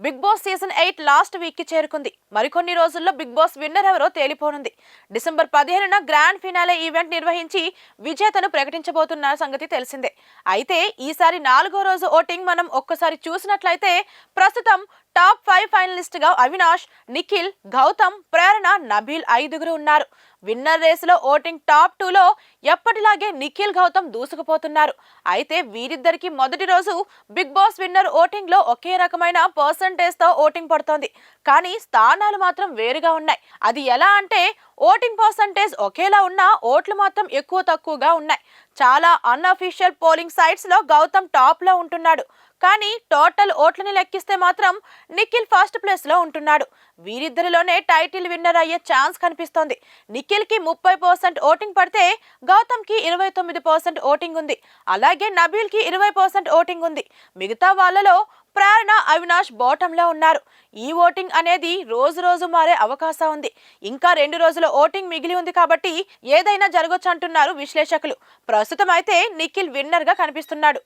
Big Boss season 8 last week కి చేరుకుంది. మరికొన్ని రోజుల్లో బిగ్ బాస్ విన్నర్ ఎవరో తేలిపోనుంది. డిసెంబర్ 15న గ్రాండ్ ఫినాలే ఈవెంట్ నిర్వహించి విజేతను ప్రకటించబోతున్న సంగతి తెలిసిందే. అయితే ఈసారి 4వ రోజు ఓటింగ్ మనం ఒక్కసారి చూసినట్లయితే ప్రస్తుతం టాప్ 5 ఫైనలిస్ట్ గా అవినాష్, నిఖిల్, గౌతమ్, ప్రేరణ, నబీల్ 5గురు ఉన్నారు. విన్నర్ రేసులో ఓటింగ్ టాప్ 2లో ఎప్పటిలాగే నిఖిల్, గౌతమ్ దూసుకుపోతున్నారు. అయితే వీరిద్దరికి మొదటి రోజు బిగ్ బాస్ విన్నర్ ఓటింగ్ లో ఒకే రకమైన పర్సంటేజ్ తో ఓటింగ్ పడుతోంది. కానీ స్థానాలు మాత్రం వేరుగా ఉన్నాయి. అది ఎలా అంటే ఓటింగ్ పర్సంటేజ్ ఒకేలా ఉన్నా ఓట్లు మాత్రం ఎక్కువ తక్కువగా ఉన్నాయి. చాలా అన్అఫీషియల్ పోలింగ్ సైట్స్ లో గౌతమ్ టాప్ లో ఉంటున్నాడు. కానీ టోటల్ ఓట్లని లెక్కిస్తే మాత్రం నిఖిల్ ఫస్ట్ ప్లేస్ లో ఉంటున్నాడు. వీరిద్దరిలోనే టైటిల్ విన్నర్ అయ్యే ఛాన్స్ కనిపిస్తోంది. నిఖిల్ కి 30% ఓటింగ్ పడితే గౌతమ్ కి 29% ఓటింగ్ ఉంది. అలాగే నబీల్ కి 20% ఓటింగ్ ఉంది. మిగతా వాళ్ళలో ప్రేరణ, అవినాష్ బాటంలో ఉన్నారు. ఈ ఓటింగ్ అనేది రోజు రోజు మారే అవకాశం ఉంది. ఇంకా 2 రోజుల ఓటింగ్ మిగిలి ఉంది కాబట్టి ఏదైనా జరగొచ్చు అంటున్నారు విశ్లేషకులు. ప్రస్తుతం అయితే నిఖిల్ విన్నర్ గా కనిపిస్తున్నాడు.